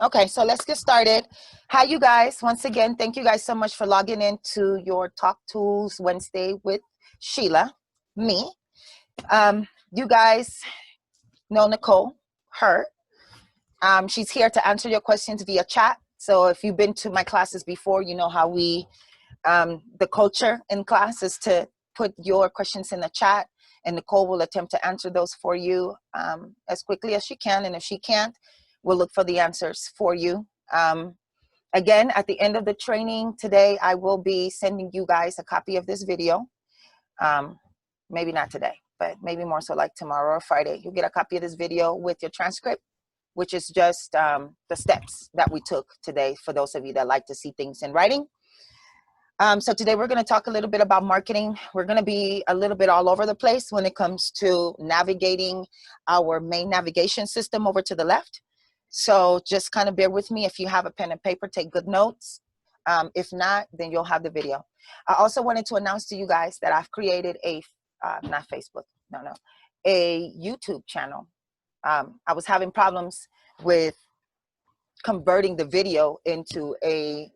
Okay, so let's get started. Hi, you guys. Once again, thank you guys so much for logging into your Talk Tools Wednesday with Sheila, me. You guys know Nicole, her. She's here to answer your questions via chat. So if you've been to my classes before, you know how the culture in class is to put your questions in the chat, and Nicole will attempt to answer those for you as quickly as she can. And if she can't, we'll look for the answers for you. Again, at the end of the training today, I will be sending you guys a copy of this video. Maybe not today, but maybe more so like tomorrow or Friday. You'll get a copy of this video with your transcript, which is just the steps that we took today for those of you that like to see things in writing. So today we're going to talk a little bit about marketing. We're going to be a little bit all over the place when it comes to navigating our main navigation system over to the left. So just kind of bear with me. If you have a pen and paper, take good notes. If not, then you'll have the video. I also wanted to announce to you guys that I've created not Facebook, a YouTube channel. I was having problems with converting the video into a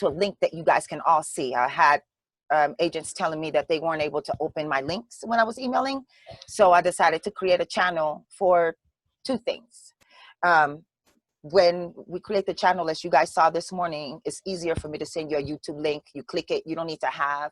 link that you guys can all see. I had agents telling me that they weren't able to open my links when I was emailing. So I decided to create a channel for two things. When we create the channel, as you guys saw this morning, it's easier for me to send you a YouTube link. You click it. You don't need to have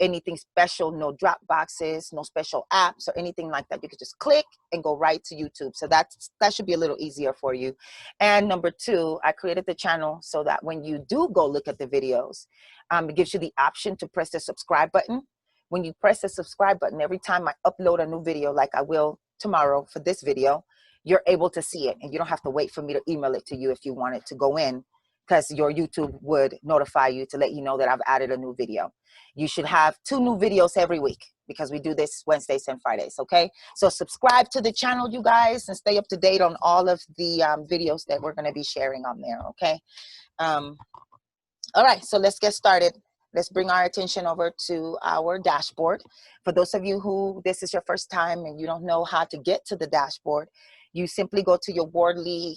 anything special, no drop boxes, no special apps or anything like that. You can just click and go right to YouTube. So that should be a little easier for you. And number two, I created the channel so that when you do go look at the videos, it gives you the option to press the subscribe button. When you press the subscribe button, every time I upload a new video, like I will tomorrow for this video, you're able to see it, and you don't have to wait for me to email it to you if you want it to go in, because your YouTube would notify you to let you know that I've added a new video. You should have 2 new videos every week because we do this Wednesdays and Fridays, okay? So subscribe to the channel, you guys, and stay up to date on all of the videos that we're going to be sharing on there, okay? All right, so let's get started. Let's bring our attention over to our dashboard. For those of you who this is your first time and you don't know how to get to the dashboard, you simply go to your WRE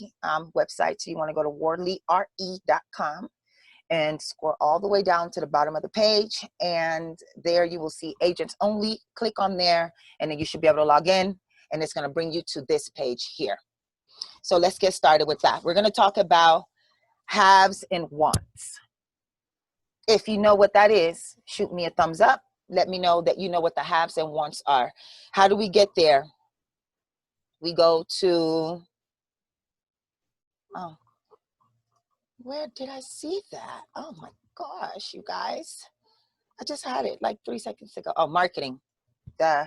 website. So you want to go to WRE.com and scroll all the way down to the bottom of the page. And there you will see agents only. Click on there, and then you should be able to log in. And it's going to bring you to this page here. So let's get started with that. We're going to talk about haves and wants. If you know what that is, shoot me a thumbs up. Let me know that you know what the haves and wants are. How do we get there? We go to, oh, where did I see that? Oh my gosh, you guys. I just had it like 3 seconds ago. Oh, marketing. Duh.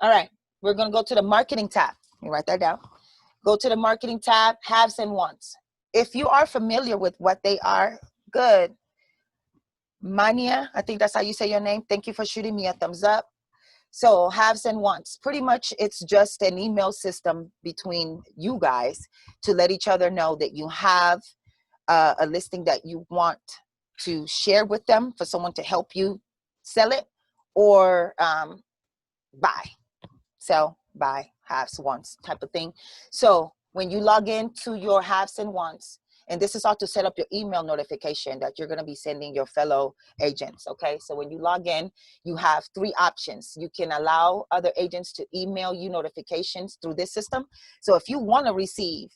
All right, we're gonna go to the marketing tab. Let me write that down. Go to the marketing tab, haves and wants. If you are familiar with what they are, good. Mania, I think that's how you say your name. Thank you for shooting me a thumbs up. So haves and wants, pretty much it's just an email system between you guys to let each other know that you have a listing that you want to share with them for someone to help you sell it, or buy, sell, buy, haves, wants type of thing. So when you log into your haves and wants, and this is all to set up your email notification that you're going to be sending your fellow agents, okay? So when you log in, you have 3 options. You can allow other agents to email you notifications through this system. So if you want to receive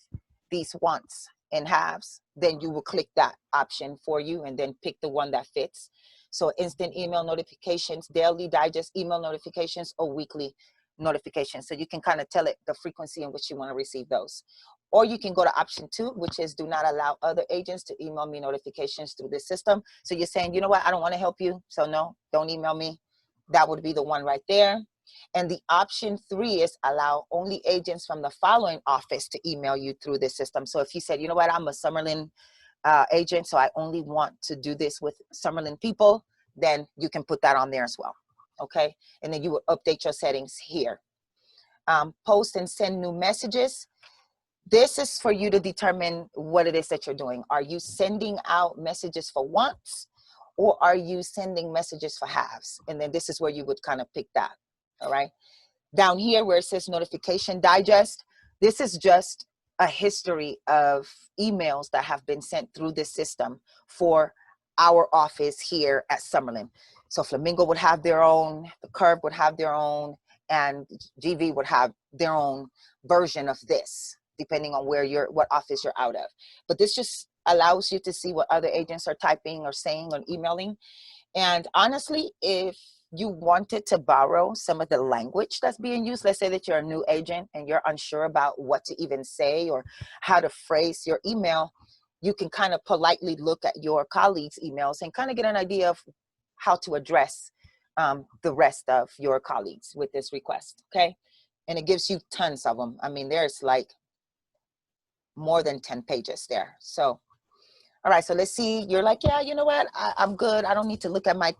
these wants and haves, then you will click that option for you and then pick the one that fits. So instant email notifications, daily digest email notifications, or weekly notifications. So you can kind of tell it the frequency in which you want to receive those. Or you can go to option 2, which is do not allow other agents to email me notifications through this system. So you're saying, you know what, I don't want to help you, so no, don't email me. That would be the one right there. And the option 3 is allow only agents from the following office to email you through this system. So if you said, you know what, I'm a Summerlin agent, so I only want to do this with Summerlin people, then you can put that on there as well. Okay, and then you will update your settings here. Post and send new messages. This is for you to determine what it is that you're doing. Are you sending out messages for wants, or are you sending messages for haves? And then this is where you would kind of pick that. All right. Down here where it says notification digest, this is just a history of emails that have been sent through this system for our office here at Summerlin. So Flamingo would have their own, the Curve would have their own, and GV would have their own version of this, depending on where what office you're out of. But this just allows you to see what other agents are typing or saying or emailing. And honestly, if you wanted to borrow some of the language that's being used, let's say that you're a new agent and you're unsure about what to even say or how to phrase your email, you can kind of politely look at your colleagues' emails and kind of get an idea of how to address the rest of your colleagues with this request, okay? And it gives you tons of them. I mean, there's like more than 10 pages there. So, all right, so let's see. You're like, yeah, you know what? I'm good. I don't need to look at my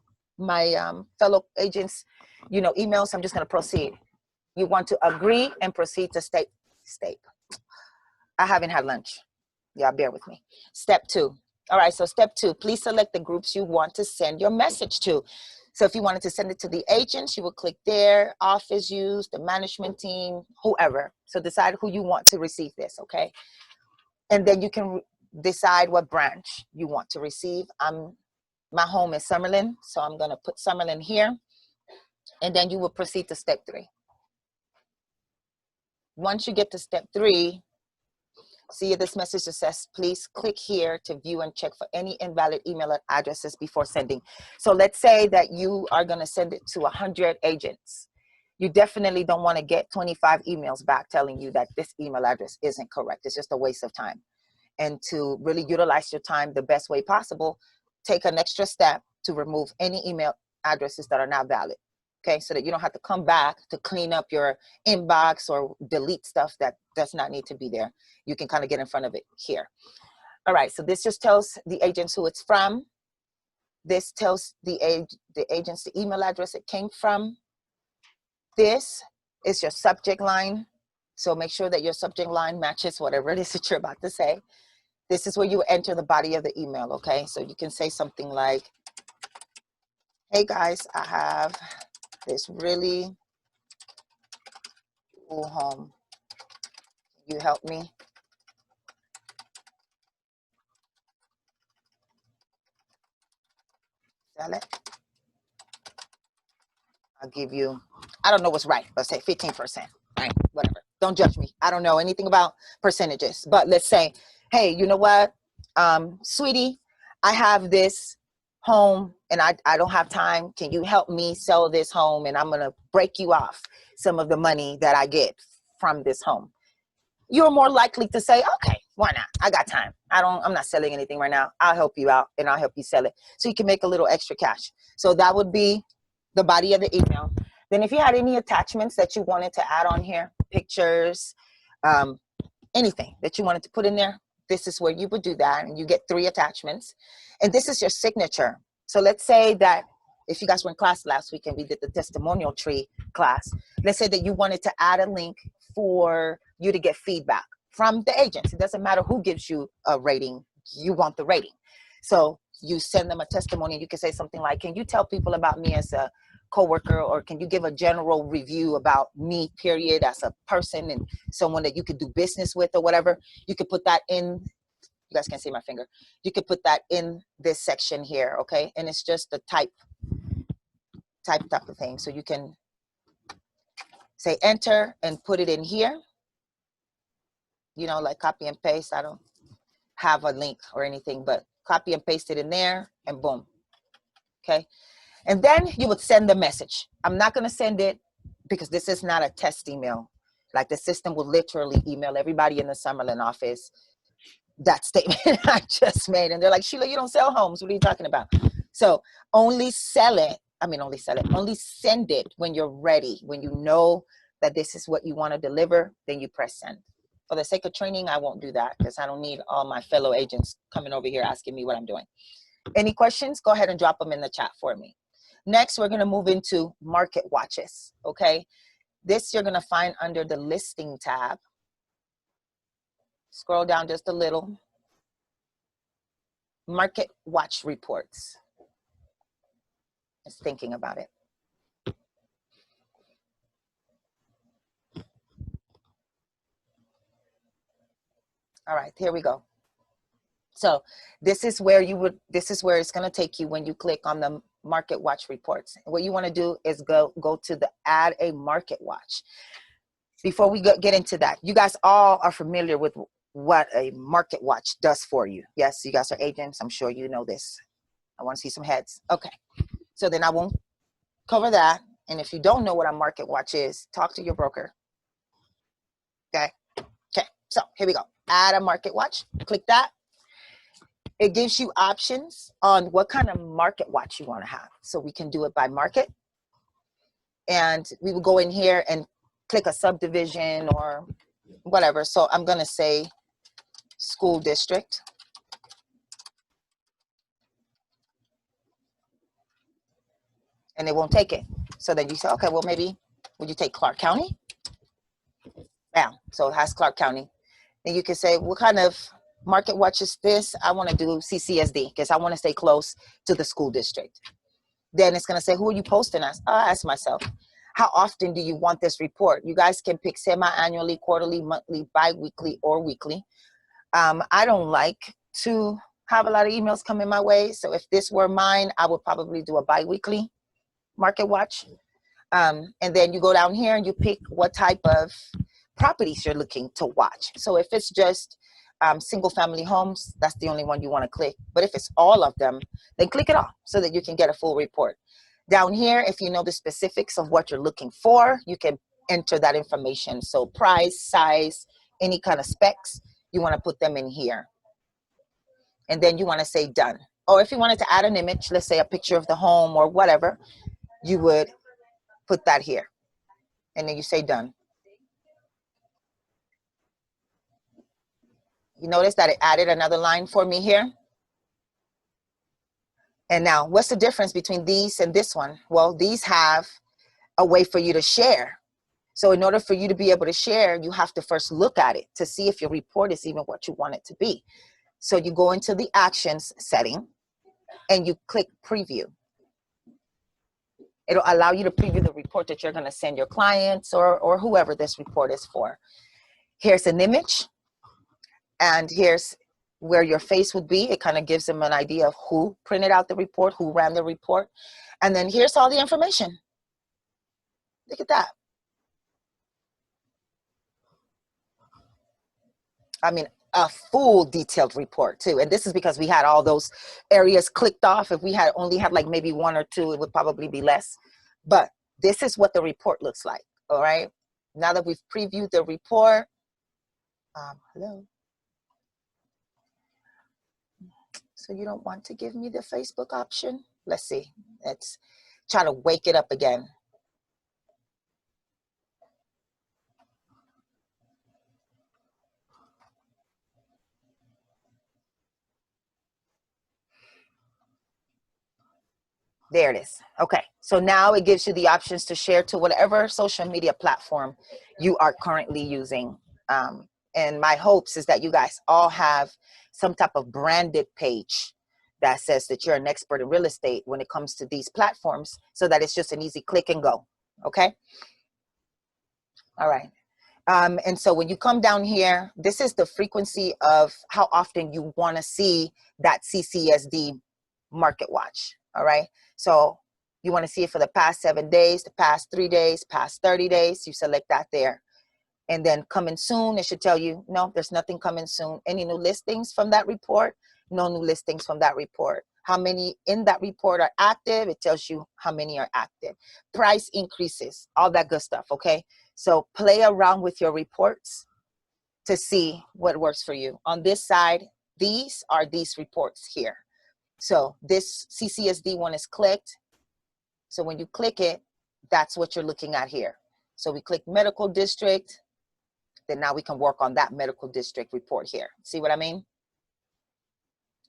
fellow agents, emails. I'm just going to proceed. You want to agree and proceed to state. I haven't had lunch. Yeah, bear with me. Step 2. All right, so step 2, please select the groups you want to send your message to. So if you wanted to send it to the agents, you will click there, office use, the management team, whoever. So decide who you want to receive this, okay? And then you can decide what branch you want to receive. My home is Summerlin, so I'm gonna put Summerlin here. And then you will proceed to step 3. Once you get to step 3, see this message that says, please click here to view and check for any invalid email addresses before sending. So let's say that you are gonna send it to 100 agents. You definitely don't wanna get 25 emails back telling you that this email address isn't correct. It's just a waste of time. And to really utilize your time the best way possible, take an extra step to remove any email addresses that are not valid. Okay, so that you don't have to come back to clean up your inbox or delete stuff that does not need to be there. You can kind of get in front of it here. All right, so this just tells the agents who it's from. This tells the agents the email address it came from. This is your subject line. So make sure that your subject line matches whatever it is that you're about to say. This is where you enter the body of the email, okay? So you can say something like, hey guys, I have this really cool home. Can you help me sell it? I'll give you, I don't know what's right, let's say 15%, right? Whatever, don't judge me. I don't know anything about percentages, but let's say, hey, you know what? Sweetie, I have this home and I don't have time. Can you help me sell this home? And I'm gonna break you off some of the money that I get from this home. You're more likely to say, okay, why not? I got time. I'm not selling anything right now. I'll help you out and I'll help you sell it. So you can make a little extra cash. So that would be the body of the email. Then if you had any attachments that you wanted to add on here, pictures, anything that you wanted to put in there, this is where you would do that. And you get 3 attachments. And this is your signature. So let's say that if you guys were in class last week and we did the testimonial tree class, let's say that you wanted to add a link for you to get feedback from the agents. It doesn't matter who gives you a rating, you want the rating. So you send them a testimony and you can say something like, can you tell people about me as a coworker, or can you give a general review about me, period, as a person and someone that you could do business with or whatever. You could put that in, you guys can't see my finger. You could put that in this section here, okay? And it's just the type of thing. So you can say enter and put it in here, like copy and paste. I don't have a link or anything, but copy and paste it in there and boom, okay? And then you would send the message. I'm not gonna send it because this is not a test email. Like the system will literally email everybody in the Summerlin office that statement I just made. And they're like, Sheila, you don't sell homes. What are you talking about? So only send it when you're ready. When you know that this is what you want to deliver, then you press send. For the sake of training, I won't do that because I don't need all my fellow agents coming over here asking me what I'm doing. Any questions? Go ahead and drop them in the chat for me. Next, we're going to move into market watches, okay? This you're going to find under the listing tab. Scroll down just a little. Market watch reports. Just thinking about it. All right, here we go. So this is where it's going to take you when you click on the Market Watch reports. What you want to do is go to the add a Market Watch. Before we get into that, you guys all are familiar with what a Market Watch does for you. Yes, you guys are agents. I'm sure you know this. I want to see some heads. Okay, so then I won't cover that. And if you don't know what a Market Watch is, talk to your broker. Okay. Okay. So here we go. Add a Market Watch. Click that. It gives you options on what kind of market watch you want to have. So we can do it by market. And we will go in here and click a subdivision or whatever. So I'm going to say school district. And it won't take it. So then you say, okay, well, maybe would you take Clark County? Bam. So it has Clark County. Then you can say, what kind of market watch is this? I want to do CCSD because I want to stay close to the school district. Then it's going to say, who are you posting as? I ask myself, how often do you want this report? You guys can pick semi-annually, quarterly, monthly, bi-weekly, or weekly. I don't like to have a lot of emails coming my way. So if this were mine, I would probably do a bi-weekly market watch. And then you go down here and you pick what type of properties you're looking to watch. So if it's just single family homes, that's the only one you want to click. But if it's all of them, then click it all so that you can get a full report. Down here, if you know the specifics of what you're looking for, you can enter that information. So price, size, any kind of specs, you want to put them in here. And then you want to say done. Or if you wanted to add an image, let's say a picture of the home or whatever, you would put that here. And then you say done. You notice that it added another line for me here. And now, what's the difference between these and this one? Well, these have a way for you to share. So in order for you to be able to share, you have to first look at it to see if your report is even what you want it to be. So you go into the actions setting and you click preview. It'll allow you to preview the report that you're going to send your clients or whoever this report is for. Here's an image. And here's where your face would be. It kind of gives them an idea of who printed out the report, who ran the report. And then here's all the information. Look at that. I mean, a full detailed report too. And this is because we had all those areas clicked off. If we had only had like maybe one or two, it would probably be less. But this is what the report looks like. All right. Now that we've previewed the report, hello. So you don't want to give me the Facebook option? Let's see. Let's try to wake it up again. There it is. Okay. So now it gives you the options to share to whatever social media platform you are currently using. And my hopes is that you guys all have some type of branded page that says that you're an expert in real estate when it comes to these platforms, so that it's just an easy click and go. Okay. All right. And so when you come down here, this is the frequency of how often you want to see that CCSD market watch. All right. So you want to see it for the past 7 days, the past 3 days, past 30 days. You select that there. And then coming soon, it should tell you, no, there's nothing coming soon. Any new listings from that report? No new listings from that report. How many in that report are active? It tells you how many are active. Price increases, all that good stuff, okay? So play around with your reports to see what works for you. On this side, these are these reports here. So this CCSD one is clicked. So when you click it, that's what you're looking at here. So we click medical district. Then now we can work on that medical district report here. See what I mean?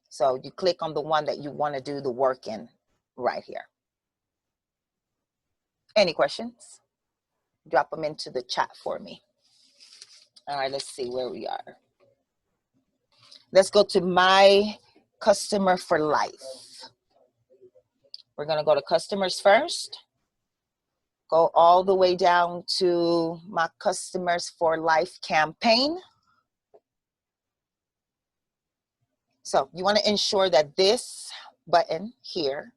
So you click on the one that you want to do the work in right here. Any questions? Drop them into the chat for me. All right, let's see where we are. Let's go to my customer for life. We're going to go to customers first. Go all the way down to my customers for life campaign. So you want to ensure that this button here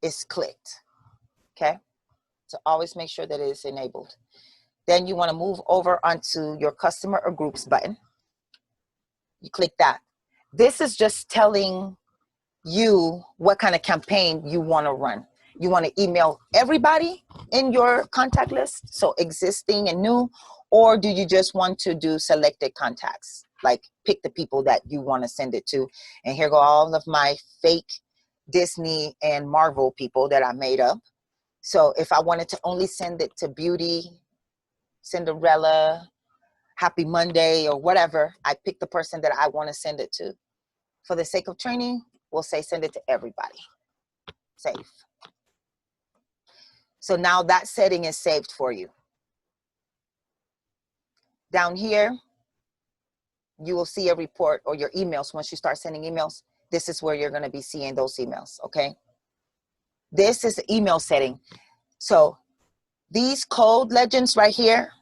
is clicked, okay? So always make sure that it is enabled. Then you want to move over onto your customer or groups button. You click that. This is just telling you what kind of campaign you want to run. You want to email everybody in your contact list, so existing and new, or do you just want to do selected contacts? Like pick the people that you want to send it to. And here go all of my fake Disney and Marvel people that I made up. So if I wanted to only send it to Beauty, Cinderella, Happy Monday, or whatever, I pick the person that I want to send it to. For the sake of training, we'll say send it to everybody. Save. So now that setting is saved for you. Down here, you will see a report or your emails. Once you start sending emails, this is where you're going to be seeing those emails, okay? This is the email setting. So these code legends right here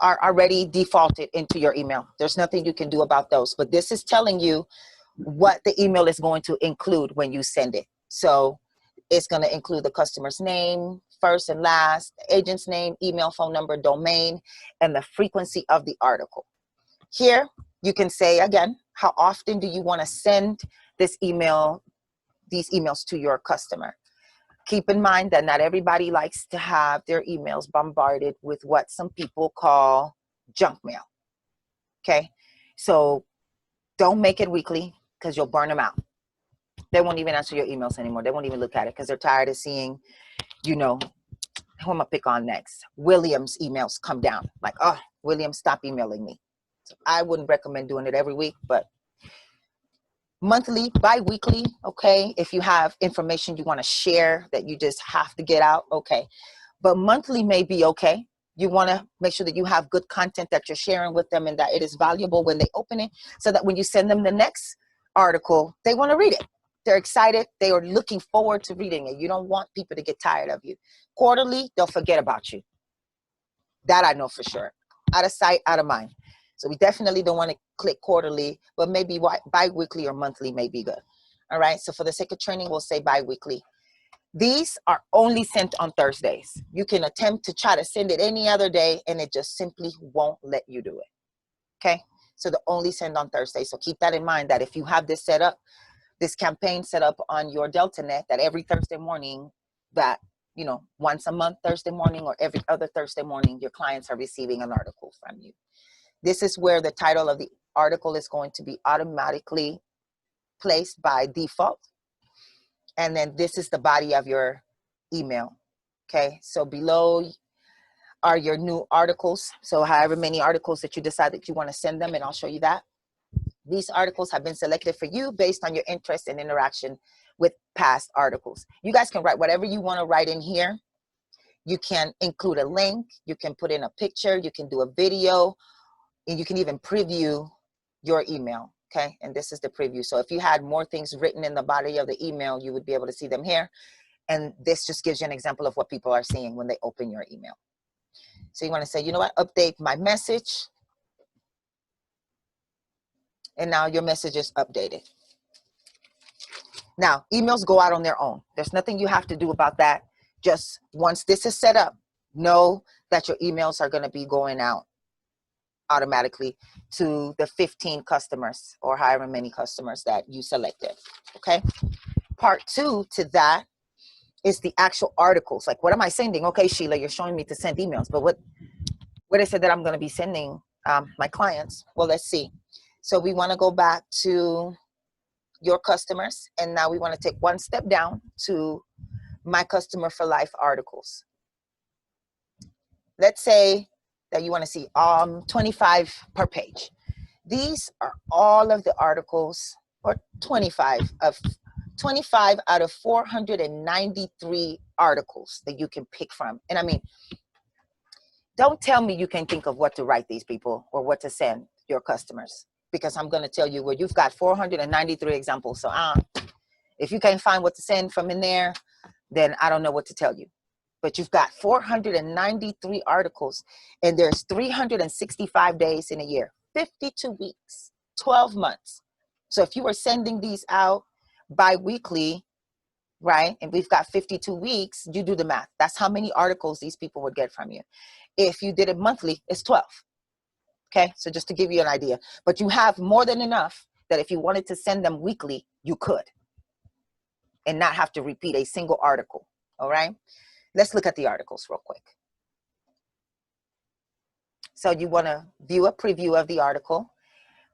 are already defaulted into your email. There's nothing you can do about those, but this is telling you what the email is going to include when you send it. So it's going to include the customer's name, first and last, agent's name, email, phone number, domain, and the frequency of the article. Here, you can say, again, how often do you want to send this email, these emails to your customer? Keep in mind that not everybody likes to have their emails bombarded with what some people call junk mail, okay? So don't make it weekly because you'll burn them out. They won't even answer your emails anymore. They won't even look at it because they're tired of seeing, you know, who I'm gonna pick on next. William's emails come down. Like, oh, William, stop emailing me. So I wouldn't recommend doing it every week, but monthly, bi-weekly, okay? If you have information you want to share that you just have to get out, okay. But monthly may be okay. You want to make sure that you have good content that you're sharing with them and that it is valuable when they open it, so that when you send them the next article, they want to read it. They're excited. They are looking forward to reading it. You don't want people to get tired of you. Quarterly, they'll forget about you. That I know for sure. Out of sight, out of mind. So we definitely don't want to click quarterly, but maybe bi-weekly or monthly may be good. All right. So for the sake of training, we'll say bi-weekly. These are only sent on Thursdays. You can attempt to try to send it any other day and it just simply won't let you do it. Okay. So the only send on Thursday. So keep that in mind, that if you have this set up, this campaign set up on your Deltanet, that every Thursday morning, that, you know, once a month, Thursday morning, or every other Thursday morning, your clients are receiving an article from you. This is where the title of the article is going to be automatically placed by default. And then this is the body of your email. Okay, so below are your new articles. So however many articles that you decide that you want to send them, and I'll show you that. These articles have been selected for you based on your interest and interaction with past articles. You guys can write whatever you want to write in here. You can include a link. You can put in a picture. You can do a video. And you can even preview your email, okay? And this is the preview. So if you had more things written in the body of the email, you would be able to see them here. And this just gives you an example of what people are seeing when they open your email. So you want to say, you know what, update my message. And now your message is updated. Now, emails go out on their own. There's nothing you have to do about that. Just once this is set up, know that your emails are going to be going out automatically to the 15 customers or however many customers that you selected, okay? Part two to that is the actual articles. Like, what am I sending? Okay, Sheila, you're showing me to send emails, but what is it that I'm going to be sending my clients? Well, let's see. So we want to go back to your customers, and now we want to take one step down to my customer for life articles. Let's say that you want to see 25 per page. These are all of the articles, or 25 out of 493 articles that you can pick from. And I mean, don't tell me you can think of what to write these people or what to send your customers, because I'm going to tell you, well, you've got 493 examples. So if you can't find what to send from in there, then I don't know what to tell you. But you've got 493 articles, and there's 365 days in a year, 52 weeks, 12 months. So if you were sending these out bi-weekly, right, and we've got 52 weeks, you do the math. That's how many articles these people would get from you. If you did it monthly, it's 12. Okay, so just to give you an idea. But you have more than enough that if you wanted to send them weekly, you could, and not have to repeat a single article. All right, let's look at the articles real quick. So you want to view a preview of the article,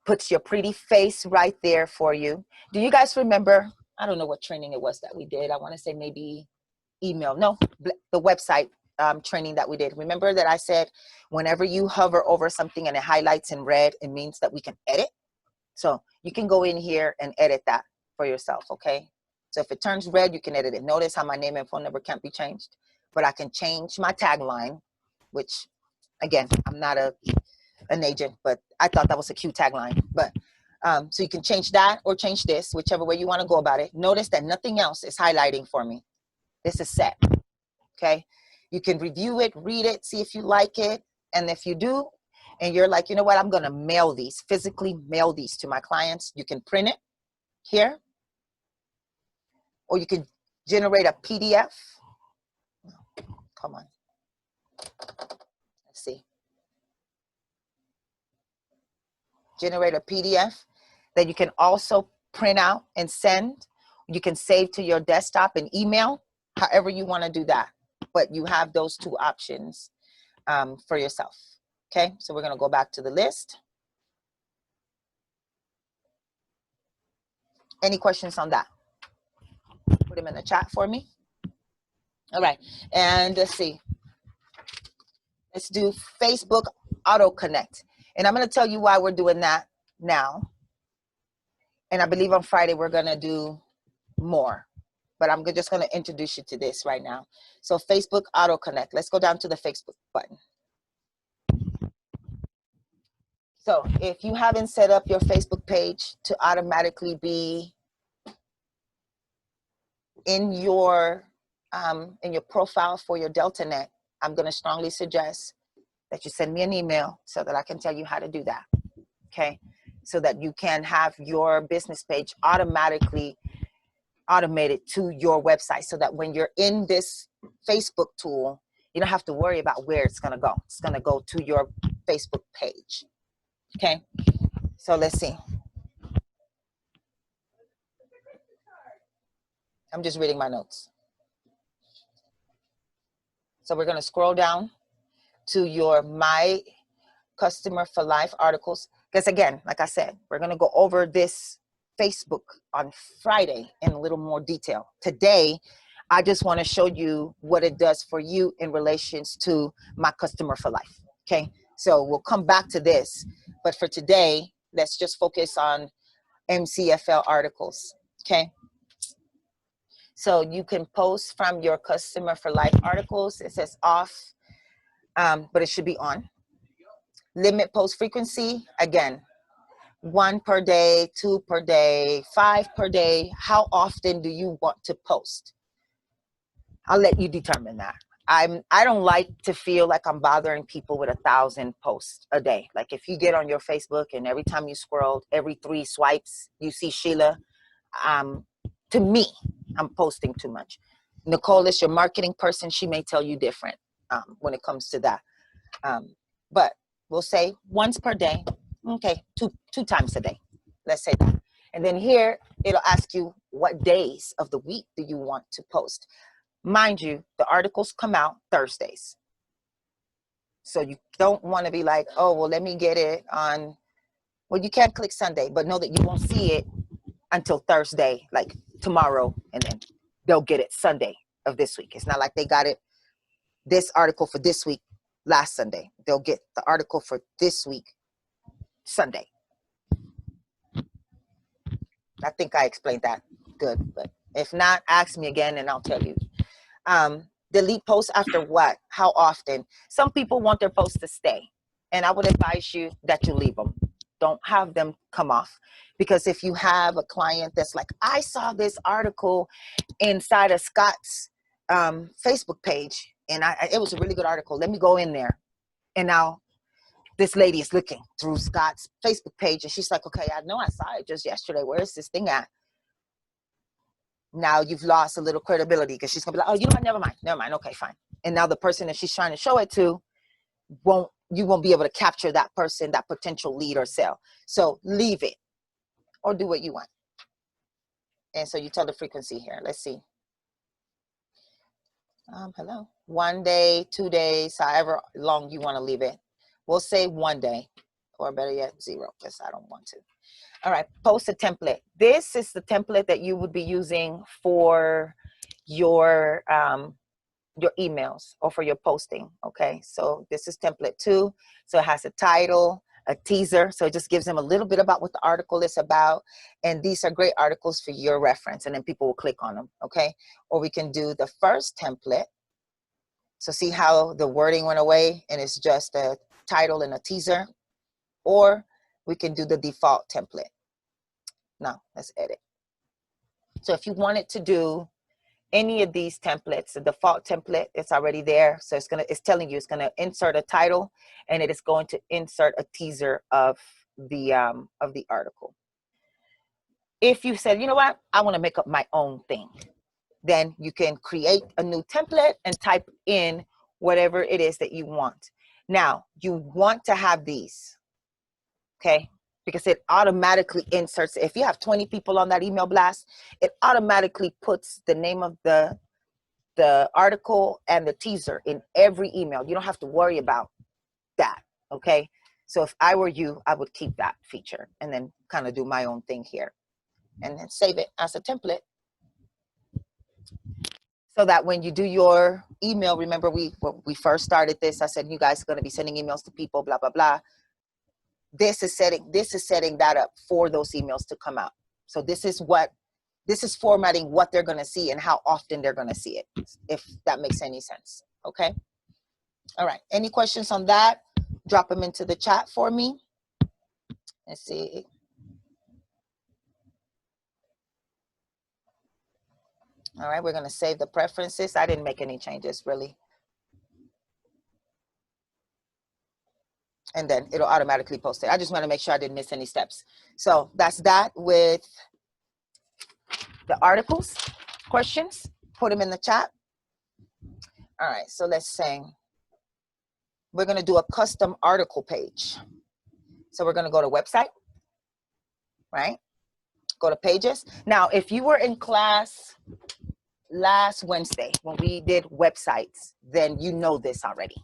puts your pretty face right there for you. Do you guys remember, I don't know what training it was that we did. I want to say maybe email, no, the website training that we did. Remember that I said, whenever you hover over something and it highlights in red, it means that we can edit. So you can go in here and edit that for yourself, okay? So if it turns red, you can edit it. Notice how my name and phone number can't be changed, but I can change my tagline, which again, I'm not an agent, but I thought that was a cute tagline. But so you can change that or change this, whichever way you want to go about it. Notice that nothing else is highlighting for me. This is set, okay? You can review it, read it, see if you like it. And if you do, and you're like, you know what, I'm gonna mail these, physically mail these to my clients, you can print it here, or you can generate a PDF. Come on, let's see. Generate a PDF that you can also print out and send. You can save to your desktop and email, however you want to do that. But you have those two options for yourself. Okay, so we're going to go back to the list. Any questions on that? Put them in the chat for me. All right, and let's see. Let's do Facebook Auto Connect. And I'm going to tell you why we're doing that now. And I believe on Friday we're going to do more. But I'm just going to introduce you to this right now. So Facebook Auto Connect. Let's go down to the Facebook button. So if you haven't set up your Facebook page to automatically be in your profile for your Deltanet, I'm going to strongly suggest that you send me an email so that I can tell you how to do that. Okay, so that you can have your business page automated to your website, so that when you're in this Facebook tool, you don't have to worry about where it's going to go. It's going to go to your Facebook page. Okay, so let's see. I'm just reading my notes. So we're going to scroll down to your My Customer for Life articles. Because again, like I said, we're going to go over this Facebook on Friday in a little more detail. Today, I just want to show you what it does for you in relations to My Customer for Life. Okay, so we'll come back to this, but for today, let's just focus on MCFL articles. Okay, so you can post from your Customer for Life articles. It says off, but it should be on. Limit post frequency, again, 1 per day, 2 per day, 5 per day. How often do you want to post? I'll let you determine that. I don't like to feel like I'm bothering people with 1,000 posts a day. Like if you get on your Facebook and every time you scroll, every 3 swipes, you see Sheila, to me, I'm posting too much. Nicole is your marketing person. She may tell you different when it comes to that. But we'll say once per day. Okay, two times a day. Let's say that. And then here, it'll ask you what days of the week do you want to post. Mind you, the articles come out Thursdays. So you don't want to be like, oh, well, let me get it on, well, you can't click Sunday, but know that you won't see it until Thursday, like tomorrow, and then they'll get it Sunday of this week. It's not like they got it, this article for this week, last Sunday. They'll get the article for this week, Sunday. I think I explained that good, but if not, ask me again and I'll tell you. Delete posts after what? How often? Some people want their posts to stay, and I would advise you that you leave them. Don't have them come off, because if you have a client that's like, I saw this article inside of Scott's Facebook page, and it was a really good article. Let me go in there, and now this lady is looking through Scott's Facebook page and she's like, okay, I know I saw it just yesterday. Where is this thing at? Now you've lost a little credibility because she's gonna be like, oh, you know what, never mind, okay, fine. And now the person that she's trying to show it to you won't be able to capture that person, that potential lead or sale. So leave it or do what you want. And so you tell the frequency here. Let's see. Hello. 1 day, 2 days, however long you want to leave it. We'll say 1 day, or better yet, 0, because I don't want to. All right, post a template. This is the template that you would be using for your emails or for your posting. Okay, so this is template 2. So it has a title, a teaser, so it just gives them a little bit about what the article is about, and these are great articles for your reference, and then people will click on them. Okay, or we can do the first template. So see how the wording went away and it's just a title and a teaser, or we can do the default template. Now let's edit. So if you wanted to do any of these templates, the default template, it's already there. So it's telling you it's gonna insert a title and it is going to insert a teaser of the article. If you said, you know what, I want to make up my own thing, then you can create a new template and type in whatever it is that you want. Now you want to have these, okay? Because it automatically inserts, if you have 20 people on that email blast, it automatically puts the name of the article and the teaser in every email. You don't have to worry about that, okay? So if I were you, I would keep that feature and then kind of do my own thing here and then save it as a template. So that when you do your email, remember when we first started this, I said, you guys are going to be sending emails to people, blah, blah, blah. This is setting that up for those emails to come out. So this is formatting what they're going to see and how often they're going to see it, if that makes any sense. Okay. All right. Any questions on that? Drop them into the chat for me. Let's see. All right. We're going to save the preferences. I didn't make any changes really. And then it'll automatically post it. I just want to make sure I didn't miss any steps. So that's that with the articles. Questions, put them in the chat. All right, so let's say we're going to do a custom article page. So we're going to go to website, right? Go to pages. Now, if you were in class last Wednesday when we did websites, then you know this already.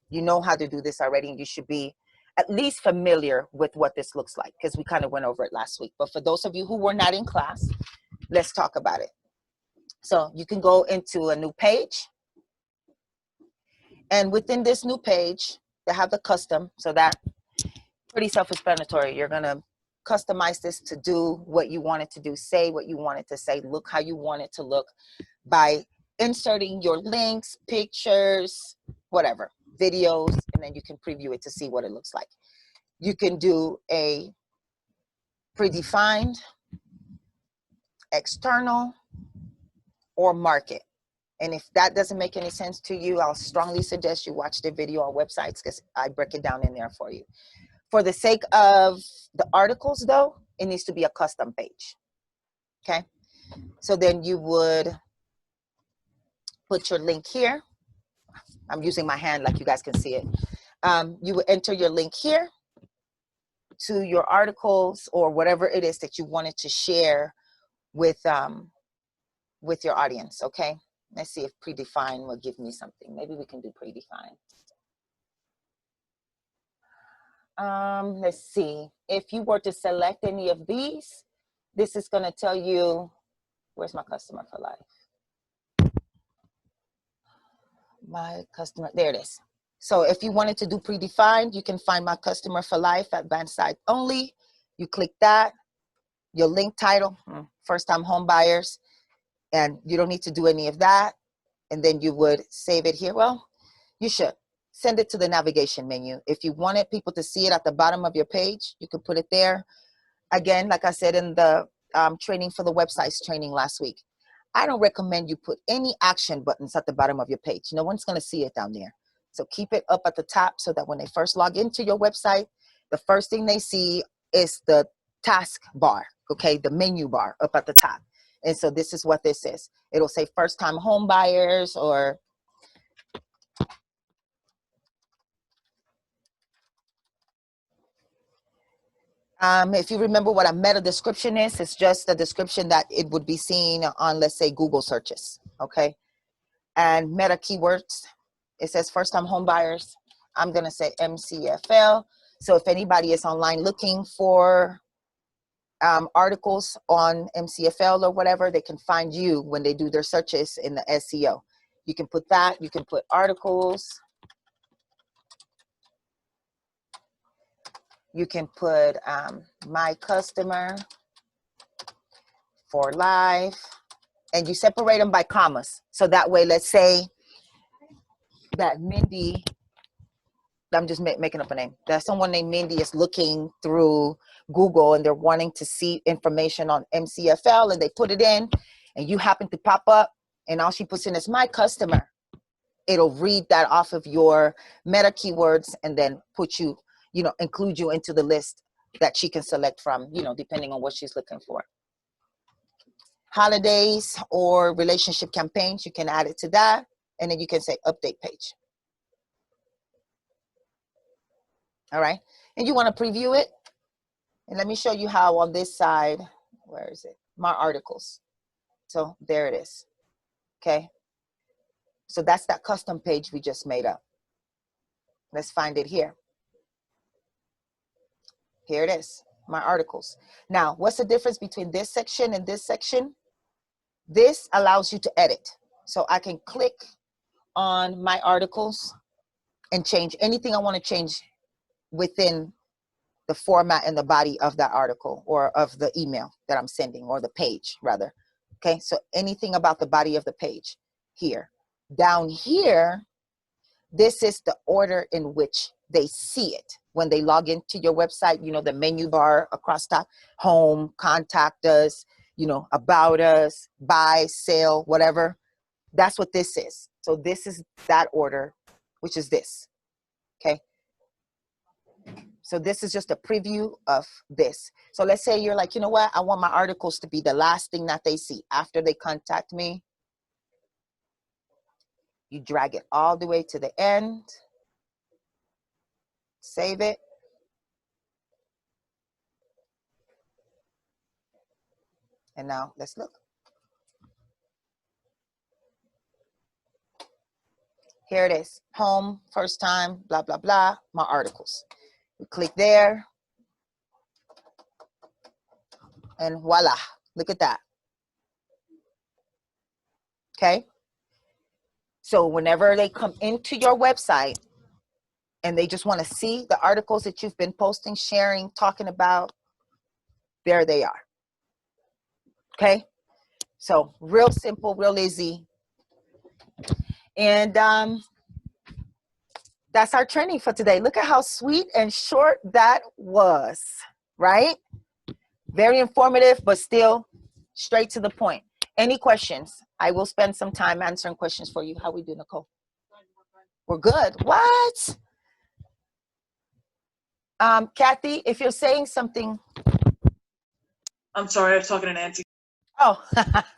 You know how to do this already, and you should be at least familiar with what this looks like because we kind of went over it last week. But for those of you who were not in class, let's talk about it. So you can go into a new page. And within this new page, they have the custom. So that pretty self-explanatory. You're going to customize this to do what you want it to do, say what you want it to say, look how you want it to look by inserting your links, pictures, whatever, videos, and then you can preview it to see what it looks like. You can do a predefined, external, or market. And if that doesn't make any sense to you, I'll strongly suggest you watch the video on websites because I break it down in there for you. For the sake of the articles though, it needs to be a custom page, okay? So then you would put your link here. I'm using my hand like you guys can see it. You would enter your link here to your articles or whatever it is that you wanted to share with your audience, okay? Let's see if predefined will give me something. Maybe we can do predefined. Let's see. If you were to select any of these, this is going to tell you, where's my customer for life? My customer, there it is. So if you wanted to do predefined, you can find my customer for life, advanced site only. You click that, your link title, first time home buyers, and you don't need to do any of that. And then you would save it here. Well, you should send it to the navigation menu. If you wanted people to see it at the bottom of your page, you could put it there. Again, like I said in the training for the websites training last week, I don't recommend you put any action buttons at the bottom of your page. No one's going to see it down there. So keep it up at the top so that when they first log into your website, the first thing they see is the task bar, okay, the menu bar up at the top. And so this is what this is. It'll say first time home buyers, or if you remember what a meta description is, it's just a description that it would be seen on, let's say, Google searches, okay? And meta keywords, it says first time home buyers. I'm gonna say MCFL. So if anybody is online looking for articles on MCFL or whatever, they can find you when they do their searches in the SEO. You can put that, you can put articles, you can put my customer for life, and you separate them by commas. So that way, let's say that Mindy, I'm just making up a name, that someone named Mindy is looking through Google and they're wanting to see information on MCFL, and they put it in and you happen to pop up and all she puts in is my customer. It'll read that off of your meta keywords and then put you, include you into the list that she can select from, depending on what she's looking for. Holidays or relationship campaigns, you can add it to that, and then you can say update page. All right, and you want to preview it, and let me show you how on this side, where is it? My articles. So there it is. Okay, so that's that custom page we just made up. Let's find it here. Here it is, my articles. Now, what's the difference between this section and this section? This allows you to edit. So I can click on my articles and change anything I want to change within the format and the body of that article, or of the email that I'm sending, or the page rather. Okay, so anything about the body of the page here. Down here, this is the order in which they see it. When they log into your website, the menu bar across top, home, contact us, about us, buy, sale, whatever. That's what this is. So this is that order, which is this, okay? So this is just a preview of this. So let's say you're like, you know what? I want my articles to be the last thing that they see after they contact me. You drag it all the way to the end. Save it. And now let's look. Here it is. Home, first time, blah, blah, blah, my articles. We click there. And voila, look at that. Okay. So whenever they come into your website and they just want to see the articles that you've been posting, sharing, talking about, there they are. Okay. So real simple, real easy. And that's our training for today. Look at how sweet and short that was, right? Very informative, but still straight to the point. Any questions? I will spend some time answering questions for you. How we do, Nicole? We're good. What? Kathy, if you're saying something. I'm sorry, I was talking to Nancy. Oh,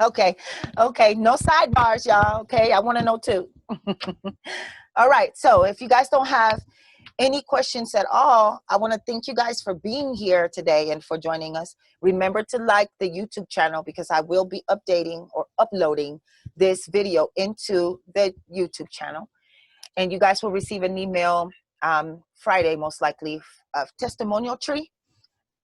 okay. Okay, no sidebars, y'all. Okay, I want to know too. All right, so if you guys don't have any questions at all, I want to thank you guys for being here today and for joining us. Remember to like the YouTube channel, because I will be updating or uploading this video into the YouTube channel. And you guys will receive an email Friday, most likely, of testimonial tree,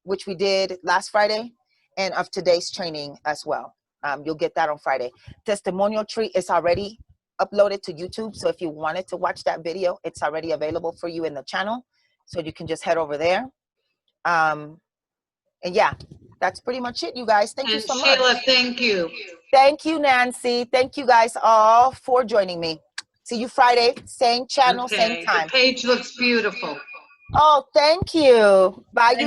which we did last Friday, and of today's training as well. You'll get that on Friday. Testimonial tree is already uploaded to YouTube. So if you wanted to watch that video, it's already available for you in the channel. So you can just head over there. And yeah, that's pretty much it, you guys. Thank you so much. Sheila, thank you. Thank you, Nancy. Thank you guys all for joining me. See you Friday, same channel, same time. The page looks beautiful. Oh, thank you. Bye, you